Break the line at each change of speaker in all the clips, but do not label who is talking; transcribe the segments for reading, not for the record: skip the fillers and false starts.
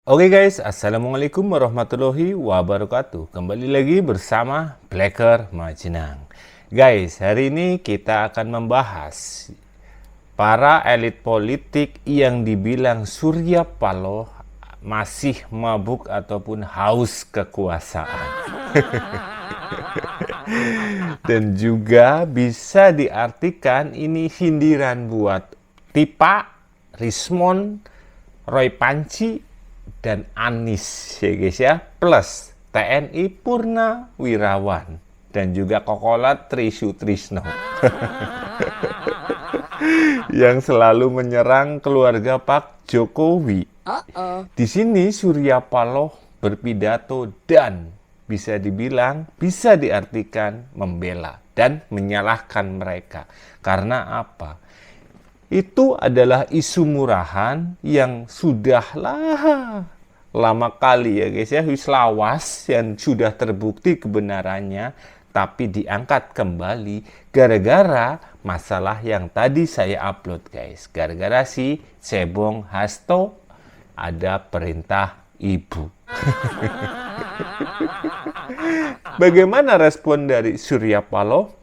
Oke guys, Assalamualaikum warahmatullahi wabarakatuh. Kembali lagi bersama Blacker Majenang. Guys, hari ini kita akan membahas para elit politik yang dibilang Surya Paloh masih mabuk ataupun haus kekuasaan. Dan juga bisa diartikan ini sindiran buat Tipa, Rismon, Roy Panci, dan Anies ya guys ya, plus TNI Purnawirawan dan juga Kokolat Tri Sutrisno yang selalu menyerang keluarga Pak Jokowi. Di sini Surya Paloh berpidato dan bisa dibilang, bisa diartikan membela dan menyalahkan mereka. Karena apa? Itu adalah isu murahan yang sudahlah lama kali ya guys ya, wis lawas yang sudah terbukti kebenarannya, tapi diangkat kembali gara-gara masalah yang tadi saya upload guys. Gara-gara si Cebong Hasto ada perintah ibu. Bagaimana respon dari Surya Paloh?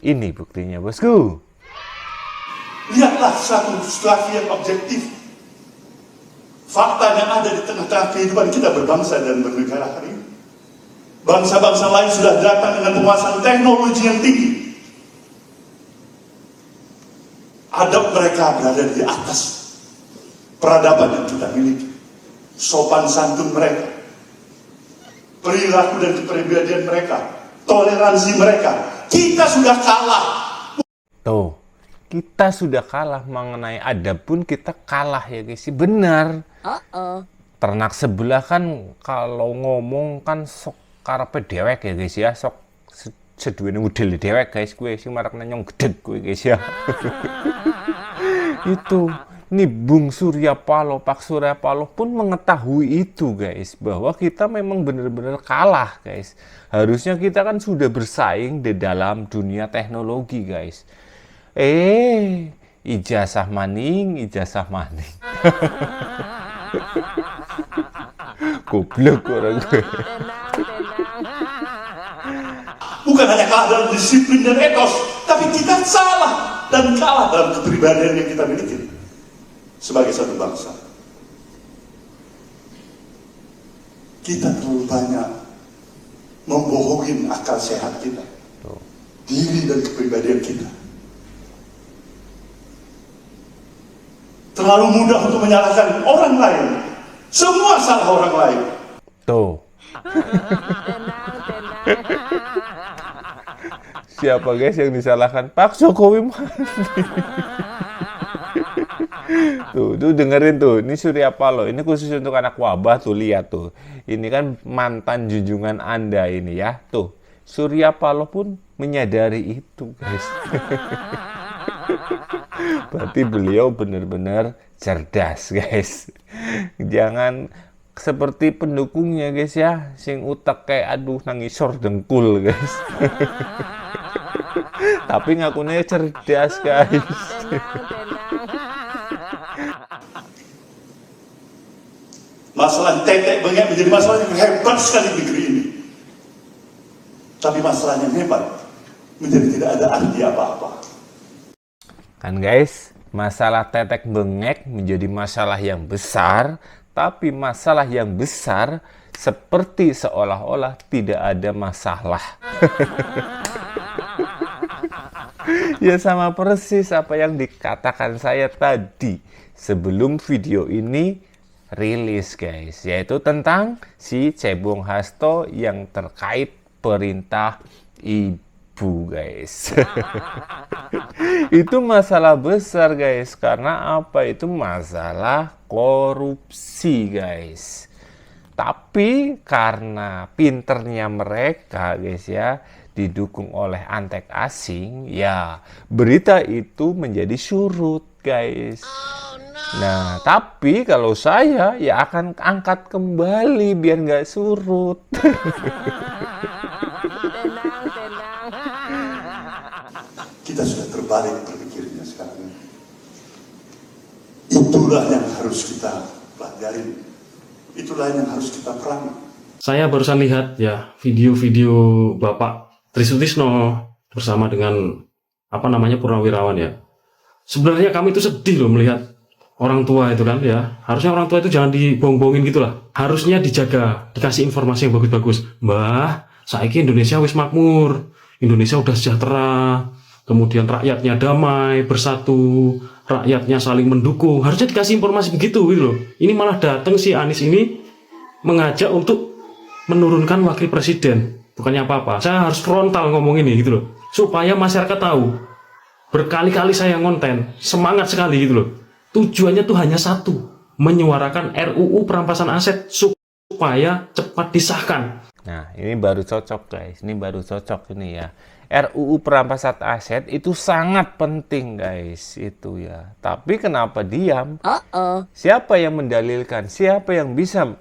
Ini buktinya bosku.
Lihatlah satu situasi yang objektif. Fakta yang ada di tengah-tengah kehidupan kita berbangsa dan bernegara hari ini. Bangsa-bangsa lain sudah datang dengan penguasaan teknologi yang tinggi. Adab mereka berada di atas peradaban yang kita miliki. Sopan santun mereka, perilaku dan kepribadian mereka, toleransi mereka. Kita sudah kalah.
Tuh, kita sudah kalah mengenai adab pun kita kalah ya guys. Benar. Ternak sebelah kan kalau ngomong kan sok karepe dewek ya guys ya. Sok seduwene udel dewek guys, gue sing marak nyong gedeg gue guys ya. Itu nih Bung Surya Paloh, Pak Surya Paloh pun mengetahui itu guys, bahwa kita memang benar-benar kalah guys. Harusnya kita kan sudah bersaing di dalam dunia teknologi guys. Ijazah maning. Goblok orang gue.
Bukan hanya kalah dalam disiplin dan etos, tapi kita salah dan kalah dalam kepribadian yang kita miliki sebagai satu bangsa. Kita terlalu banyak membohongin akal sehat kita, diri dan kepribadian kita. Terlalu mudah untuk menyalahkan orang lain. Semua salah orang lain.
Tuh. Siapa guys yang disalahkan? Pak Jokowi. Tuh dengerin tuh. Ini Surya Paloh. Ini khusus untuk anak wabah tuh, lihat tuh. Ini kan mantan junjungan Anda ini ya. Tuh. Surya Paloh pun menyadari itu guys. Berarti beliau benar-benar cerdas guys. Jangan seperti pendukungnya guys ya, sing utek kayak aduh nangisor dengkul guys. Tapi ngakunya cerdas guys.
Masalah tetek bengek menjadi masalah yang hebat sekali di negeri ini. Tapi masalah yang hebat menjadi tidak ada arti apa-apa.
Kan guys, masalah tetek bengek menjadi masalah yang besar, tapi masalah yang besar seperti seolah-olah tidak ada masalah. Ya sama persis apa yang dikatakan saya tadi sebelum video ini rilis guys, yaitu tentang si Cebong Hasto yang terkait perintah ibu guys. Itu masalah besar guys, karena apa? Itu masalah korupsi guys. Tapi karena pinternya mereka guys ya, didukung oleh antek asing, ya berita itu menjadi surut guys. Nah, tapi kalau saya ya akan angkat kembali biar nggak surut.
Kita sudah terbalik berpikirnya sekarang. Itulah yang harus kita pelajari. Itulah yang harus kita perangi.
Saya barusan lihat ya video-video Bapak Trisutisno bersama dengan Purnawirawan ya. Sebenarnya kami itu sedih loh melihat orang tua itu kan ya. Harusnya orang tua itu jangan dibohong-bohongin gitulah. Harusnya dijaga, dikasih informasi yang bagus-bagus. Mbah, saiki Indonesia wis makmur, Indonesia udah sejahtera, kemudian rakyatnya damai, bersatu, rakyatnya saling mendukung. Harusnya dikasih informasi begitu gitu loh. Ini malah datang si Anies ini mengajak untuk menurunkan wakil presiden. Bukannya apa-apa. Saya harus frontal ngomong ini gitu loh. Supaya masyarakat tahu. Berkali-kali saya ngonten, semangat sekali gitu loh. Tujuannya tuh hanya satu, menyuarakan RUU perampasan aset supaya cepat disahkan.
Nah, ini baru cocok guys, ini baru cocok ini ya. RUU perampasan aset itu sangat penting guys, itu ya. Tapi kenapa diam? Siapa yang mendalilkan? Siapa yang bisa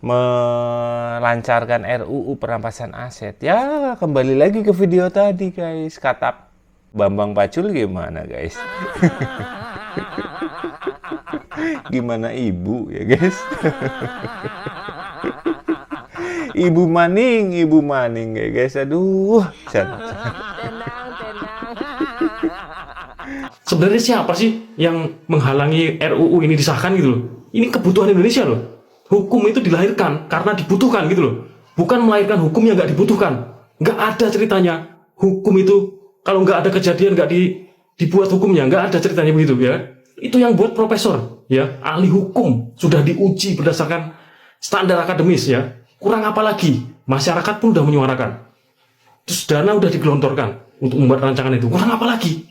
melancarkan RUU perampasan aset? Ya, kembali lagi ke video tadi guys. Kata Bambang Pacul gimana guys? Gimana ibu ya guys? Ibu maning ya guys. Aduh.
Sebenarnya siapa sih yang menghalangi RUU ini disahkan gitu loh? Ini kebutuhan Indonesia loh. Hukum itu dilahirkan karena dibutuhkan gitu loh. Bukan melahirkan hukum yang nggak dibutuhkan. Nggak ada ceritanya hukum itu kalau nggak ada kejadian nggak dibuat hukumnya, nggak ada ceritanya begitu ya. Itu yang buat profesor ya, ahli hukum, sudah diuji berdasarkan standar akademis ya. Kurang apa lagi? Masyarakat pun udah menyuarakan. Terus dana udah digelontorkan untuk membuat rancangan itu. Kurang apa lagi?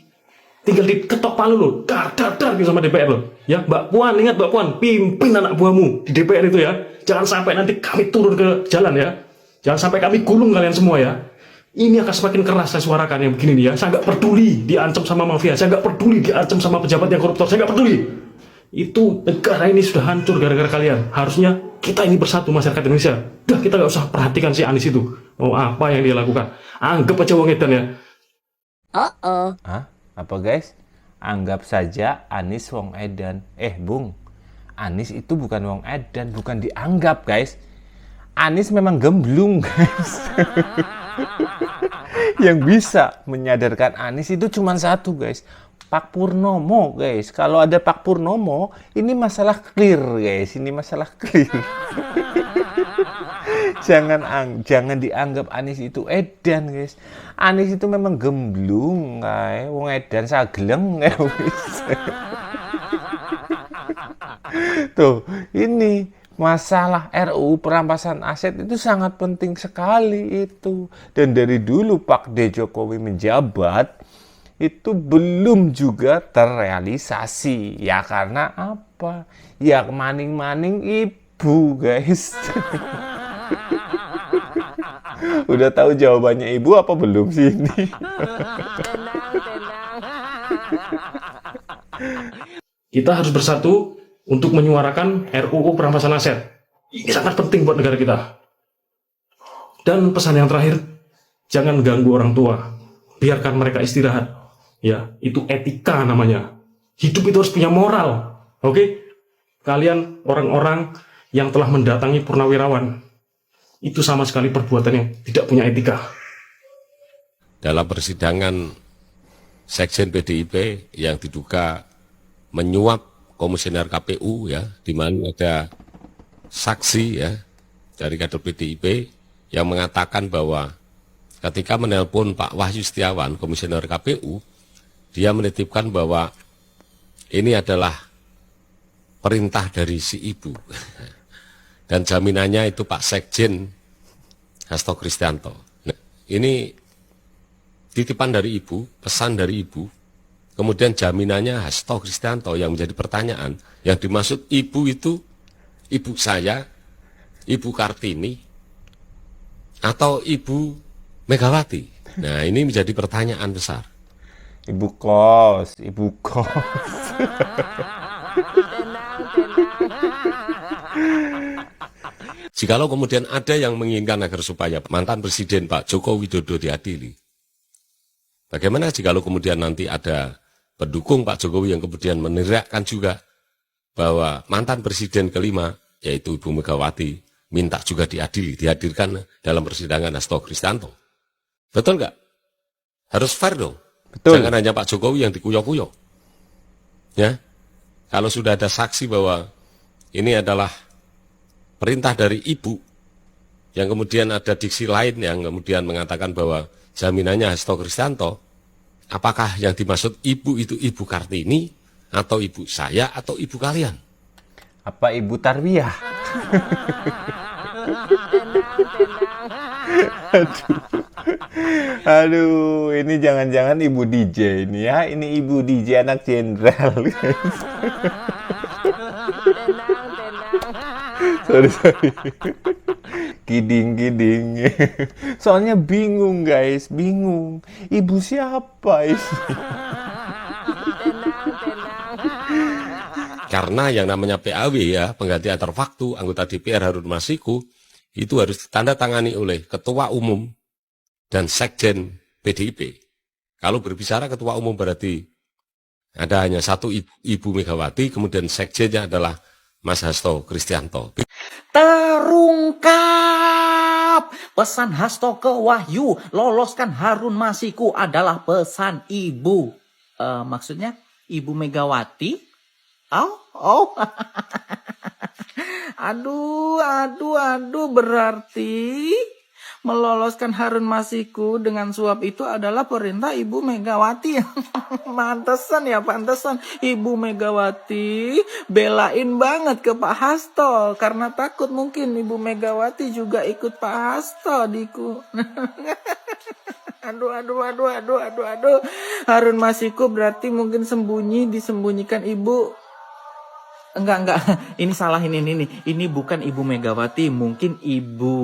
Tinggal diketok palu loh, dar gitu sama DPR loh. Ya, Mbak Puan, ingat Mbak Puan, pimpin anak buahmu di DPR itu ya. Jangan sampai nanti kami turun ke jalan ya. Jangan sampai kami gulung kalian semua ya. Ini akan semakin keras saya suarakan yang begini nih ya. Saya nggak peduli diancam sama mafia, saya nggak peduli diancam sama pejabat yang koruptor, saya nggak peduli. Itu negara ini sudah hancur gara-gara kalian. Harusnya kita ini bersatu masyarakat Indonesia. Udah kita nggak usah perhatikan si Anies itu. Oh apa yang dia lakukan? Anggap aja wong edan ya.
Hah? Apa guys? Anggap saja Anies wong edan. Bung, Anies itu bukan wong edan, bukan dianggap guys. Anies memang gemblung guys. Yang bisa menyadarkan Anies itu cuma satu guys, Pak Purnomo guys. Kalau ada Pak Purnomo, ini masalah clear guys, ini masalah clear. Jangan dianggap Anies itu edan guys. Anies itu memang gemblung guys, wong edan sagleng guys. Tuh, ini masalah RUU perampasan aset itu sangat penting sekali itu. Dan dari dulu Pak D. Jokowi menjabat, itu belum juga terrealisasi. Ya karena apa? Ya maning-maning ibu guys. Udah tahu jawabannya ibu apa belum sih ini?
Kita harus bersatu untuk menyuarakan RUU perampasan aset. Ini sangat penting buat negara kita. Dan pesan yang terakhir, jangan ganggu orang tua. Biarkan mereka istirahat. Ya, itu etika namanya. Hidup itu harus punya moral. Oke? Kalian orang-orang yang telah mendatangi Purnawirawan, itu sama sekali perbuatan yang tidak punya etika.
Dalam persidangan Sekjen PDIP yang diduga menyuap komisioner KPU ya, di mana ada saksi ya dari kader PDIP yang mengatakan bahwa ketika menelpon Pak Wahyu Setiawan, komisioner KPU, dia menitipkan bahwa ini adalah perintah dari si ibu. Dan jaminannya itu Pak Sekjen Hasto Kristianto. Nah, ini titipan dari ibu, pesan dari ibu. Kemudian jaminannya Hasto Kristianto yang menjadi pertanyaan. Yang dimaksud ibu itu ibu saya, Ibu Kartini, atau Ibu Megawati. Nah ini menjadi pertanyaan besar.
Ibu kos.
Jikalau kemudian ada yang menginginkan agar supaya mantan Presiden Pak Joko Widodo diadili, bagaimana jikalau kemudian nanti ada pendukung Pak Jokowi yang kemudian meneriakkan juga bahwa mantan Presiden kelima yaitu Ibu Megawati, minta juga dihadirkan dalam persidangan Hasto Kristianto. Betul nggak? Harus fair dong.
Betul.
Jangan hanya Pak Jokowi yang dikuyok-kuyok. Ya, kalau sudah ada saksi bahwa ini adalah perintah dari ibu, yang kemudian ada diksi lain yang kemudian mengatakan bahwa jaminannya Hasto Kristianto, apakah yang dimaksud ibu itu Ibu Kartini, atau ibu saya, atau ibu kalian?
Apa Ibu Tarwiyah? Aduh, ini jangan-jangan Ibu DJ ini ya. Ini Ibu DJ anak jenderal. Sorry. Kiding. Soalnya bingung guys, bingung. Ibu siapa ini?
Karena yang namanya PAW ya, pengganti antar waktu, anggota DPR Harun Masiku, itu harus ditandatangani oleh Ketua Umum dan Sekjen PDIP. Kalau berbicara Ketua Umum berarti ada hanya satu Ibu Megawati, kemudian Sekjennya adalah Mas Hasto Kristianto.
Terungkap pesan Hasto ke Wahyu, loloskan Harun Masiku adalah pesan ibu. Maksudnya Ibu Megawati? Oh. Aduh, berarti meloloskan Harun Masiku dengan suap itu adalah perintah Ibu Megawati. Pantesan Ibu Megawati belain banget ke Pak Hasto karena takut mungkin Ibu Megawati juga ikut Pak Hasto Aduh. Harun Masiku berarti mungkin disembunyikan Ibu. Enggak. Ini salah ini. Ini bukan Ibu Megawati, mungkin Ibu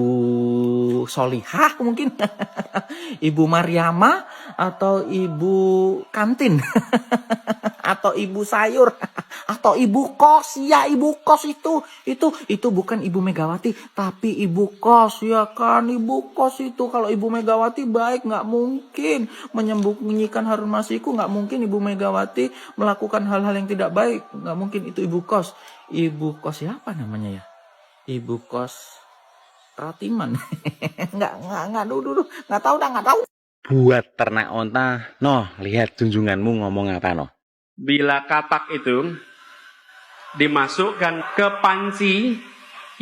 Solihah mungkin. Ibu Mariama atau Ibu Kantin. Atau Ibu Sayur atau Ibu Kos. Ya, Ibu Kos itu bukan Ibu Megawati tapi Ibu Kos, ya kan? Ibu Kos itu kalau Ibu Megawati baik, nggak mungkin menyembunyikan Harun Masiku, nggak mungkin Ibu Megawati melakukan hal-hal yang tidak baik, nggak mungkin. Itu Ibu Kos. Ibu Kos siapa namanya ya? Ibu Kos Ratiman. nggak dulu nggak tahu.
Buat ternak onta, lihat junjunganmu ngomong apa
Bila katak itu dimasukkan ke panci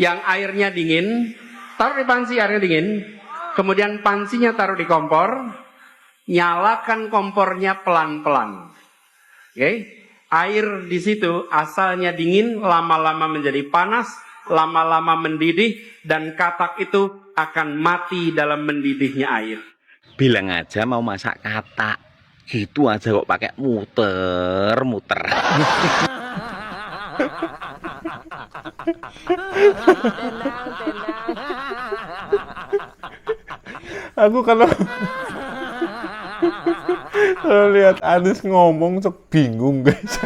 yang airnya dingin, taruh di panci airnya dingin, kemudian pancinya taruh di kompor, nyalakan kompornya pelan-pelan. Oke? Air di situ asalnya dingin, lama-lama menjadi panas, lama-lama mendidih, dan katak itu akan mati dalam mendidihnya air.
Bilang aja mau masak katak, gitu aja kok pakai muter.
Aku kalau lihat Anies ngomong cok bingung guys.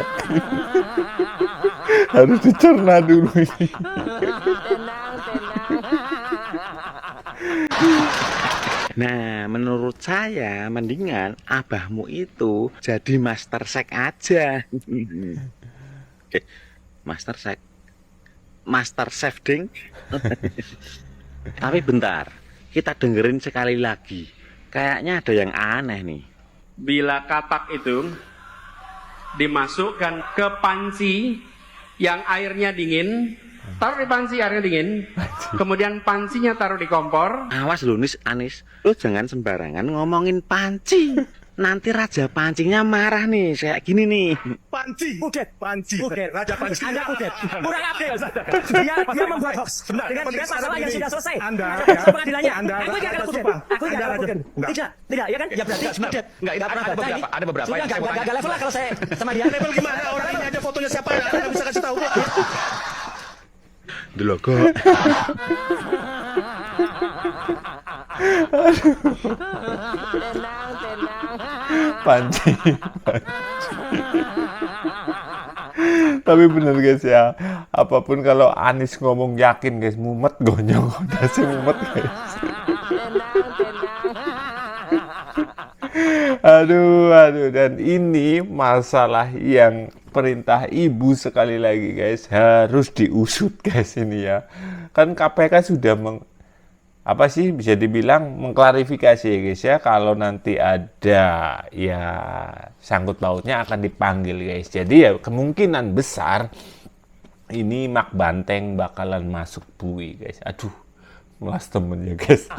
Harus dicerna dulu ini.
Nah, menurut saya mendingan abahmu itu jadi master sek aja. Master chef ding. Tapi bentar, kita dengerin sekali lagi. Kayaknya ada yang aneh nih.
Bila katak itu dimasukkan ke panci yang airnya dingin, taruh di panci airnya dingin, kemudian pancinya taruh di kompor.
Awas lu Anis, lu jangan sembarangan ngomongin panci. Nanti raja pancinya marah nih, kayak gini nih.
Panci. Udet. Raja panci. Anda udet. Kurang update. Dia membuat hoax. Dengan masalah yang sudah selesai. Anda. Pengadilannya. Aku tidak akan udet. Tidak, ya kan? Ya berarti udet. Enggak, ada beberapa. Sudah enggak level lah kalau saya sama dia. Level gimana? Orang ini aja fotonya siapa? Anda bisa kasih tahu.
Dulu kok.
Panci. Tapi bener guys ya, apapun kalau Anies ngomong yakin guys, mumet gonyong, udah sih mumet guys. Aduh, dan ini masalah yang perintah ibu sekali lagi guys, harus diusut guys ini ya. Kan KPK sudah bisa dibilang mengklarifikasi ya guys ya, kalau nanti ada ya sangkut pautnya akan dipanggil guys. Jadi ya kemungkinan besar ini Mak Banteng bakalan masuk bui guys. Aduh, melas temennya guys.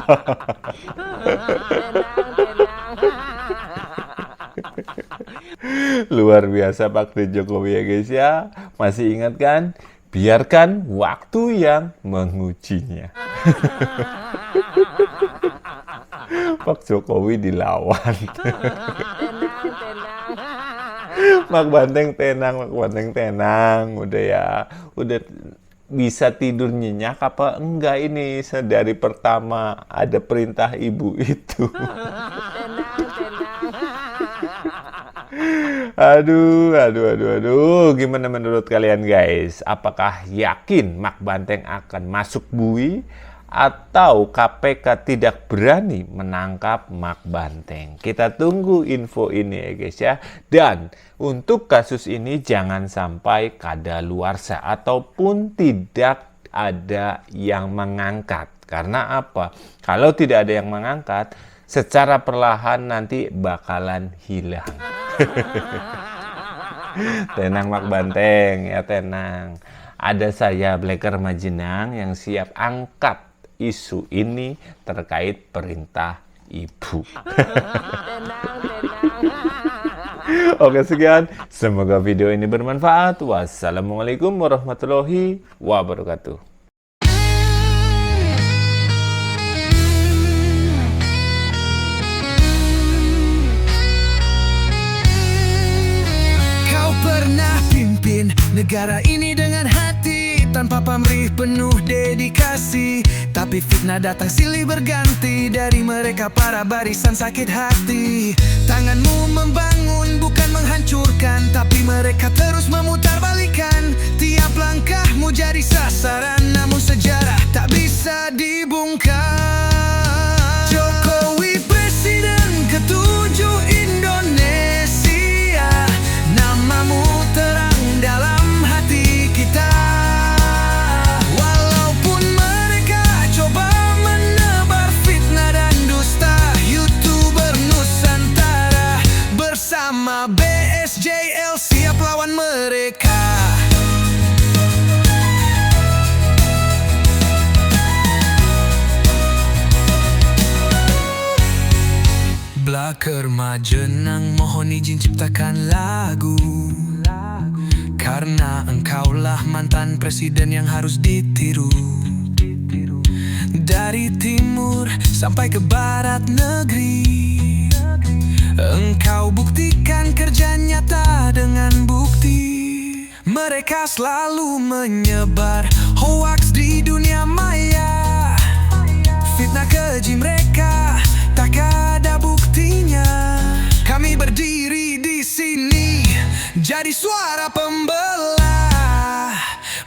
Luar biasa Pak Jokowi ya guys ya. Masih ingat kan? Biarkan waktu yang mengujinya. Pak Jokowi dilawan. Mak Banteng tenang, Mak Banteng tenang. Udah ya, udah bisa tidur nyenyak apa enggak ini dari pertama ada perintah ibu itu. Aduh. Gimana menurut kalian guys? Apakah yakin Mak Banteng akan masuk bui? Atau KPK tidak berani menangkap Mak Banteng? Kita tunggu info ini ya guys ya. Dan untuk kasus ini jangan sampai kadaluarsa ataupun tidak ada yang mengangkat. Karena apa? Kalau tidak ada yang mengangkat, secara perlahan nanti bakalan hilang. Tenang Mak Banteng ya, tenang. Ada saya Blacker Majenang yang siap angkat isu ini terkait perintah ibu. Oke sekian, semoga video ini bermanfaat. Wassalamualaikum warahmatullahi wabarakatuh.
Pernah pimpin negara ini dengan hati, tanpa pamrih penuh dedikasi. Tapi fitnah datang silih berganti, dari mereka para barisan sakit hati. Tanganmu membangun bukan menghancurkan, tapi mereka terus memutarbalikan. Tiap langkahmu jadi sasaran, namun sejarah tak bisa dibongkar. Jokowi presiden ketujuh Indonesia, namamu terang dalam hati kita. Walaupun mereka coba menebar fitnah dan dusta, YouTuber Nusantara bersama BSJL siap lawan mereka. Blacker Majenang mohon izin ciptakan lagu, karena engkaulah mantan presiden yang harus ditiru. Dari timur sampai ke barat negeri, engkau buktikan kerja nyata dengan bukti. Mereka selalu menyebar hoaks di dunia maya. Fitnah keji mereka tak ada buktinya. Kami berdiri di sini jadi suara pembelah,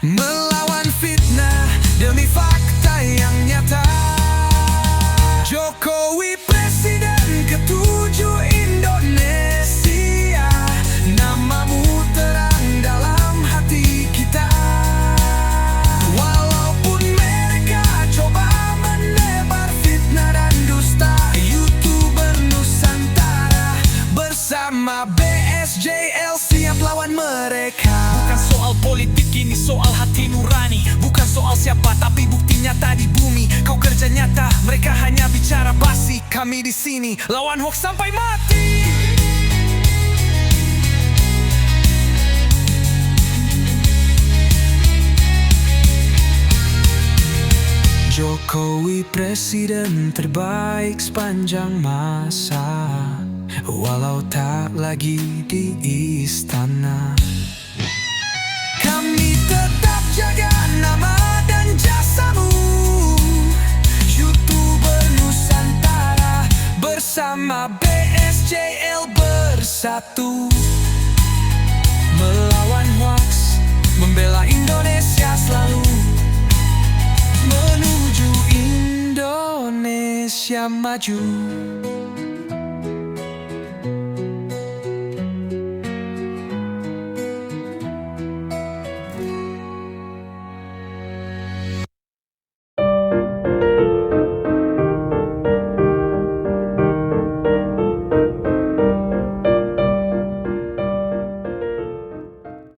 melawan fitnah demi fakta yang nyata. Jokowi presiden ketujuh Indonesia, namamu terang dalam hati kita. Walaupun mereka coba menebar fitnah dan dusta, YouTuber Nusantara bersama BSJL siap lawan mereka. Bukan soal politik, ini soal hati nurani. Bukan soal siapa, tapi bukti nyata di bumi. Kau kerja nyata, mereka hanya bicara basi. Kami di sini lawan hoax sampai mati. Jokowi presiden terbaik sepanjang masa, walau tak lagi di istana. Kami tetap jaga nama dan jasamu, YouTuber Nusantara bersama BSJL bersatu, melawan hoax, membela Indonesia selalu, menuju Indonesia maju.